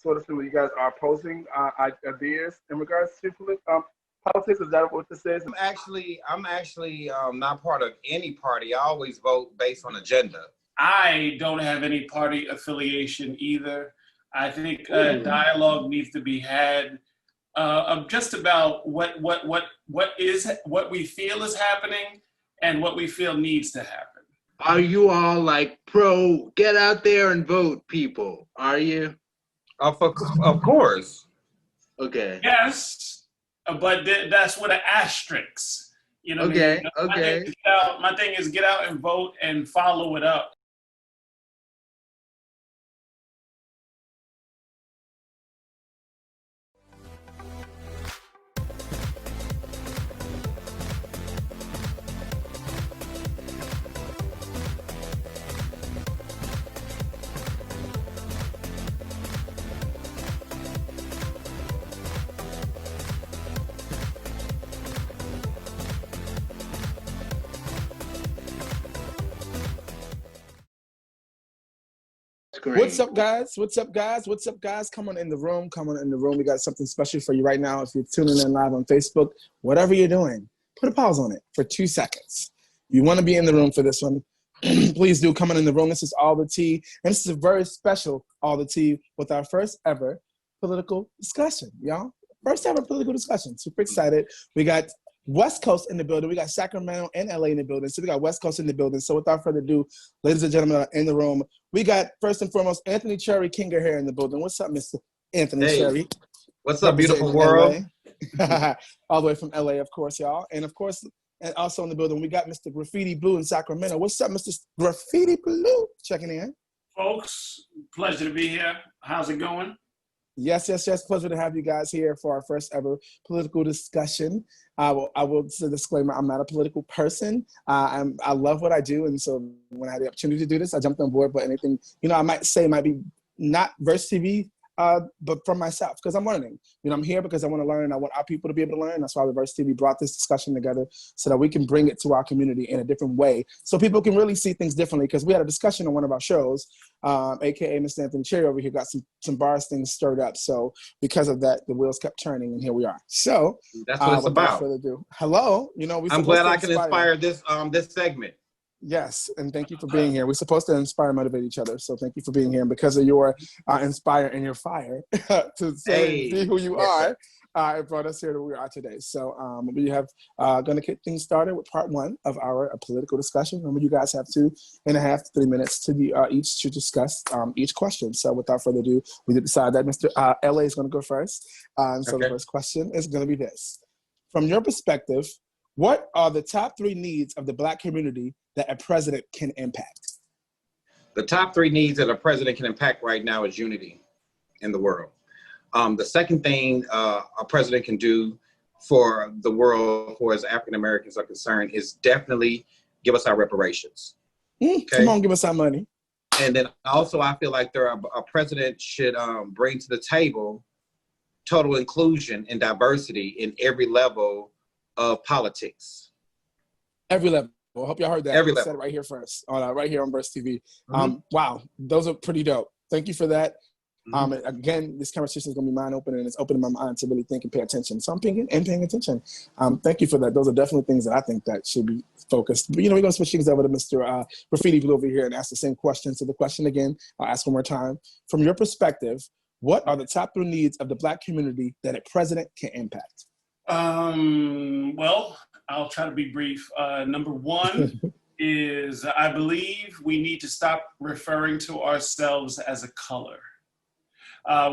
sort of see what you guys are posing ideas in regards to politics. Is that what this is? I'm actually not part of any party. I always vote based on agenda. I don't have any party affiliation either. I think dialogue needs to be had of just about what we feel is happening and what we feel needs to happen. Are you all like pro get out there and vote people? Are you? Of course. Okay. Yes, but that's with an asterisk. You know what okay. I mean? Okay. My thing is get out and vote and follow it up. What's up, guys? What's up, guys? What's up, guys? Come on in the room. Come on in the room. We got something special for you right now. If you're tuning in live on Facebook, whatever you're doing, put a pause on it for 2 seconds. You want to be in the room for this one, please do come on in the room. This is All the Tea, and this is a very special All the Tea with our first ever political discussion, y'all. First ever political discussion. Super excited. We got West Coast in the building. We got Sacramento and LA in the building. So we got West Coast in the building. So without further ado, ladies and gentlemen in the room, we got first and foremost Anthony Cherry Kinger here in the building. What's up, Mr. Anthony Cherry? What's up, beautiful world? All the way from LA, of course, y'all. And of course, and also in the building, we got Mr. Graffiti Bleu in Sacramento. What's up, Mr. Graffiti Bleu? Checking in. Folks, pleasure to be here. How's it going? Yes. Pleasure to have you guys here for our first ever political discussion. I will say a disclaimer, I'm not a political person. I love what I do, and so when I had the opportunity to do this, I jumped on board. But anything, I might say might be not Verse TV, but from myself, because I'm learning. I'm here because I want to learn. I want our people to be able to learn. That's why Verse TV brought this discussion together so that we can bring it to our community in a different way, so people can really see things differently. Because we had a discussion on one of our shows, aka Mr. Anthony Cherry over here got some bars things stirred up. So because of that, the wheels kept turning, and here we are. So that's what it's about. Further ado, hello. I'm glad I can inspire this segment. Yes, and thank you for being here. We're supposed to inspire and motivate each other, so thank you for being here. And because of your inspire and your fire to be who you are, it brought us here to where we are today. So we have going to get things started with part one of our political discussion. Remember, you guys have 2.5 to 3 minutes to each to discuss each question. So without further ado, we did decide that Mr. LA is going to go first. So the first question is going to be this. From your perspective, what are the top 3 needs of the Black community that a president can impact? The top 3 needs that a president can impact right now is unity in the world. The second thing a president can do for the world, for as African Americans are concerned, is definitely give us our reparations. Okay? Come on, give us our money. And then also, I feel like a president should bring to the table total inclusion and diversity in every level of Politics. Every level. Well, I hope y'all heard that. Every level. Said it right here first, right here on Verse TV. Wow, those are pretty dope. Thank you for that. Again, this conversation is going to be mind-opening, and it's opening my mind to really think and pay attention. So I'm paying attention. Thank you for that. Those are definitely things that I think that should be focused. But, we're going to switch things over to Mr. Graffiti Bleu over here and ask the same question. So the question again, I'll ask one more time. From your perspective, what are the top 3 needs of the Black community that a president can impact? Well, I'll try to be brief. Number 1 is I believe we need to stop referring to ourselves as a color.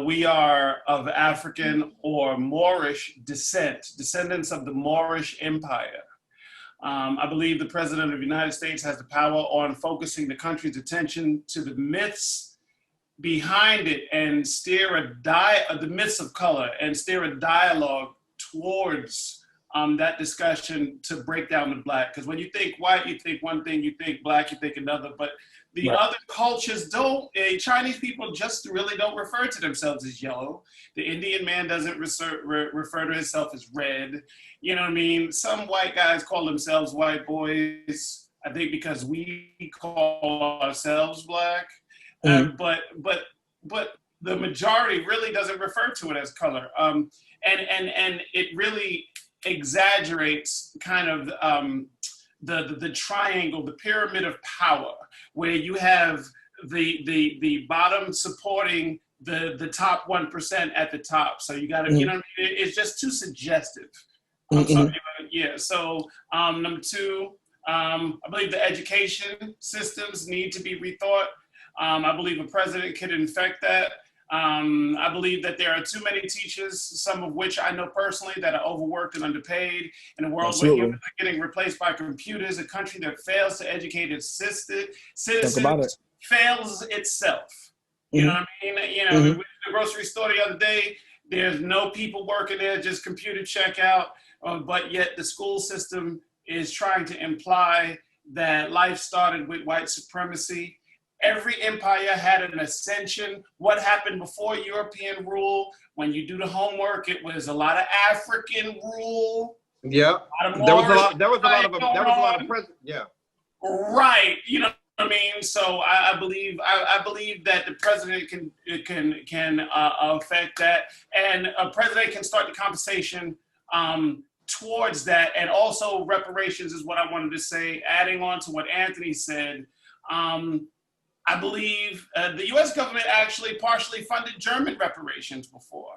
We are of African or Moorish descent, descendants of the Moorish Empire. I believe the President of the United States has the power on focusing the country's attention to the myths behind it and steer the myths of color and steer a dialogue towards that discussion to break down the Black. Because when you think white, you think one thing, you think Black, you think another, but the other cultures don't. Chinese people just really don't refer to themselves as yellow. The Indian man doesn't refer to himself as red. You know what I mean? Some white guys call themselves white boys, I think because we call ourselves Black. But the majority really doesn't refer to it as color. And it really exaggerates kind of the triangle, the pyramid of power, where you have the bottom supporting the top 1% at the top. So you got to, you know, it's just too suggestive. I'm sorry, yeah. So number two, I believe the education systems need to be rethought. I believe a president could infect that. I believe that there are too many teachers, some of which I know personally, that are overworked and underpaid. In a world where humans are getting replaced by computers, a country that fails to educate its citizens fails itself. You know what I mean? You know, we went to the grocery store the other day. There's no people working there, just computer checkout. But yet the school system is trying to imply that life started with white supremacy. Every empire had an ascension. What happened before European rule? When you do the homework, it was a lot of African rule. Yeah, there was a lot of president. Yeah, right. You know what I mean? So I believe that the president can affect that, and a president can start the conversation towards that, and also reparations is what I wanted to say. Adding on to what Anthony said. I believe the U.S. government actually partially funded German reparations before,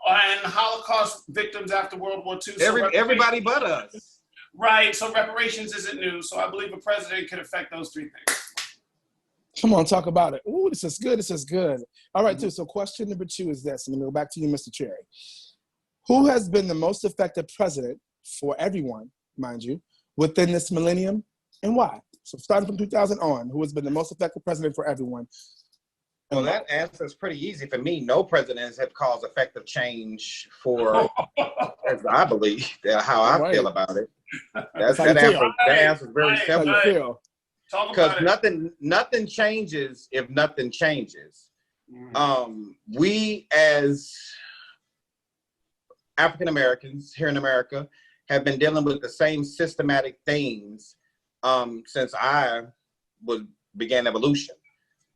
and Holocaust victims after World War II. So everybody but us. Right, so reparations isn't new. So I believe a president could affect those three things. Come on, talk about it. Ooh, this is good, this is good. All right, so question number 2 is this, and I'm going to go back to you, Mr. Cherry. Who has been the most effective president for everyone, mind you, within this millennium, and why? So starting from 2000 on, who has been the most effective president for everyone? Well, that answer is pretty easy for me. No presidents have caused effective change for, as I believe, how I feel about it. That answer is very simple. Because nothing changes if nothing changes. We as African Americans here in America have been dealing with the same systematic things since I began evolution.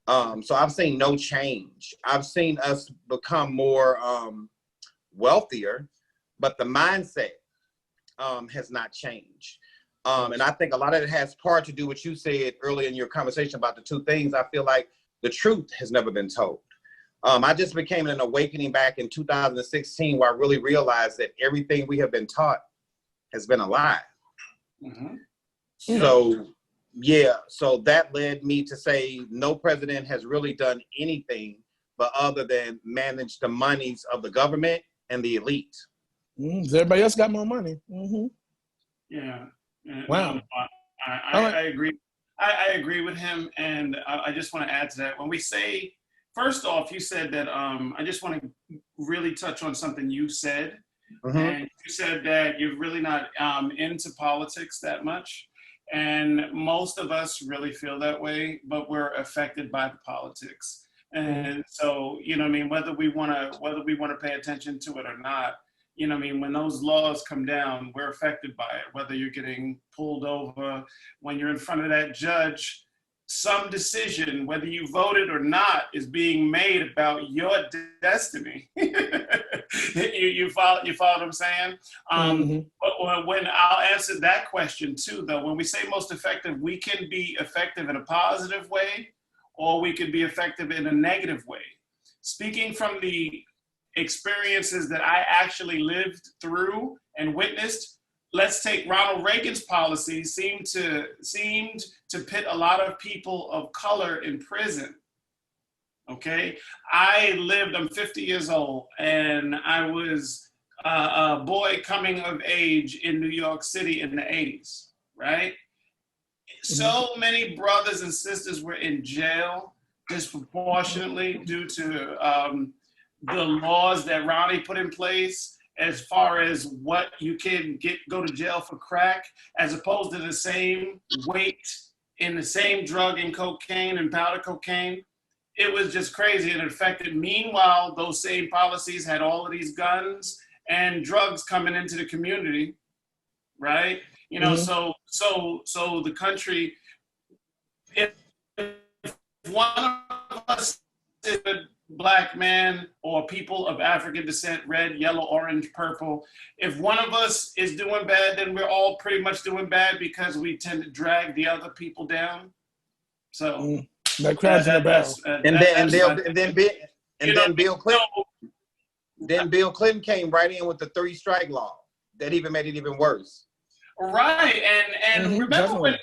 So I've seen no change. I've seen us become more wealthier, but the mindset has not changed. And I think a lot of it has part to do with what you said earlier in your conversation about the two things. I feel like the truth has never been told. I just became an awakening back in 2016 where I really realized that everything we have been taught has been a lie. So, yeah, so that led me to say no president has really done anything but other than manage the monies of the government and the elite. Everybody else got more money. Yeah. Wow. No, I agree. I agree with him, and I just want to add to that. When we say, first off, you said that, I just want to really touch on something you said. And you said that you're really not into politics that much. And most of us really feel that way, but we're affected by the politics. And so, you know what I mean, whether we want to pay attention to it or not, you know what I mean, when those laws come down, we're affected by it. Whether you're getting pulled over, when you're in front of that judge, some decision, whether you voted or not, is being made about your destiny. You follow what I'm saying? But when I'll answer that question too, though, when we say most effective, we can be effective in a positive way, or we could be effective in a negative way. Speaking from the experiences that I actually lived through and witnessed, let's take Ronald Reagan's policies seemed to pit a lot of people of color in prison. Okay, I'm 50 years old, and I was a boy coming of age in New York City in the 80s, right? So many brothers and sisters were in jail disproportionately due to the laws that Ronnie put in place, as far as what you can go to jail for crack, as opposed to the same weight in the same drug and cocaine and powder cocaine. It was just crazy and it affected. Meanwhile, those same policies had all of these guns and drugs coming into the community, right? You know, so the country, if one of us is Black man or people of African descent, red, yellow, orange, purple, if one of us is doing bad, then we're all pretty much doing bad because we tend to drag the other people down. So that crabs in the barrel. Then Bill Clinton came right in with the 3-strike law that even made it even worse. Right, and remember when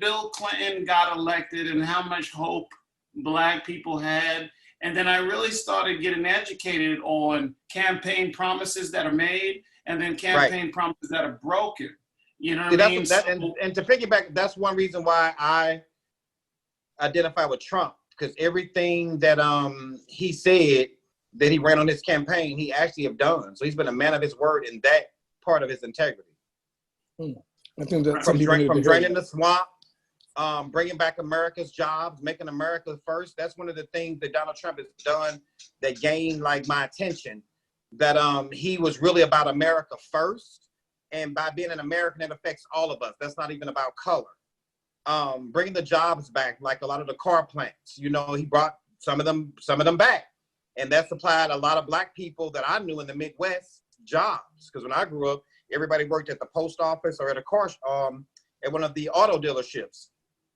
Bill Clinton got elected and how much hope Black people had. And then I really started getting educated on campaign promises that are made and then campaign promises that are broken. You know what I mean? And to piggyback, that's one reason why I identify with Trump, because everything that he said that he ran on his campaign, he actually have done. So he's been a man of his word in that part of his integrity. I think that from draining the swamp, bringing back America's jobs, making America first. That's one of the things that Donald Trump has done that gained like my attention, that he was really about America first. And by being an American, that affects all of us. That's not even about color. Bringing the jobs back, like a lot of the car plants, you know, he brought some of them back. And that supplied a lot of Black people that I knew in the Midwest jobs. Because when I grew up, everybody worked at the post office or at a car, at one of the auto dealerships.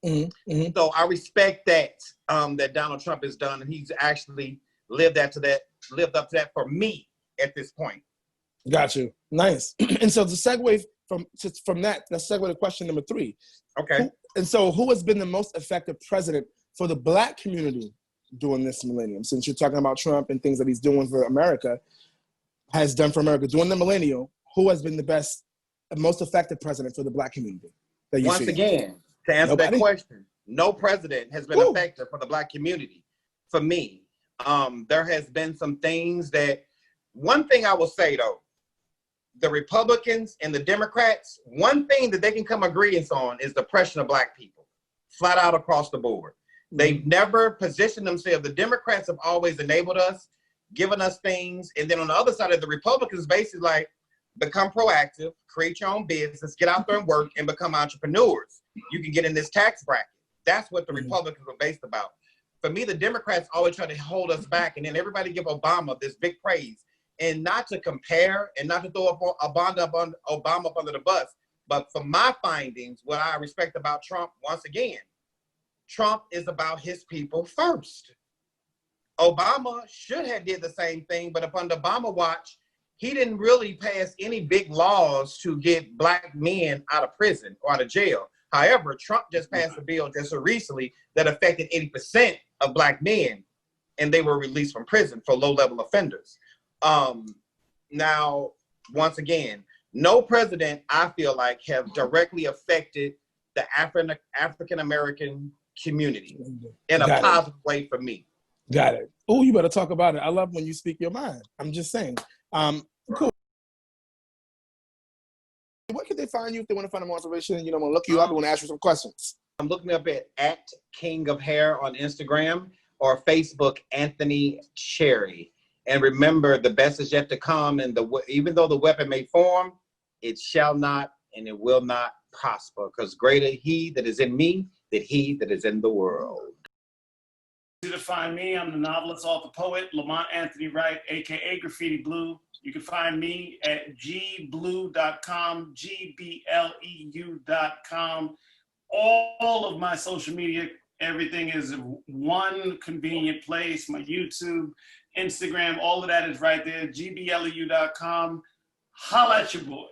So I respect that that Donald Trump has done, and he's actually lived up to that for me at this point. Got you. Nice. And so to segue from that, let's segue to question number 3. Okay. Who has been the most effective president for the Black community during this millennium? Since you're talking about Trump and things that he's doing for America, has done for America during the millennium, who has been the most effective president for the Black community that you see? Once again, to answer that question, no president has been effective for the Black community. For me, there has been some things that, one thing I will say though, the Republicans and the Democrats, one thing that they can come agreements on is the oppression of Black people, flat out across the board. They've never positioned themselves. The Democrats have always enabled us, given us things, and then on the other side of the Republicans, basically like, become proactive, create your own business, get out there and work, and become entrepreneurs. You can get in this tax bracket. That's what the Republicans were based about. For me, the Democrats always try to hold us back, and then everybody give Obama this big praise. And not to compare and not to throw Obama up under the bus, but for my findings, what I respect about Trump, once again, Trump is about his people first. Obama should have did the same thing, but upon the Obama watch, he didn't really pass any big laws to get Black men out of prison or out of jail. However, Trump just passed a bill just so recently that affected 80% of Black men, and they were released from prison for low-level offenders. Now, once again, no president, I feel like, have directly affected the African-American community in a positive way for me. Got it. Oh, you better talk about it. I love when you speak your mind. I'm just saying. Cool. Where can they find you if they want to find more information? You know, I'm gonna look you up. I want to ask you some questions. I'm looking up at King of Hair on Instagram or Facebook, Anthony Cherry. And remember, the best is yet to come. And even though the weapon may form, it shall not and it will not prosper. Because greater he that is in me than he that is in the world. To find me, I'm the novelist, author, poet, Lamont Anthony Wright, aka Graffiti Bleu. You can find me at gbleu.com, GBLEU.com. All of my social media, everything is one convenient place. My YouTube, Instagram, all of that is right there, gbleu.com. Holla at your boy.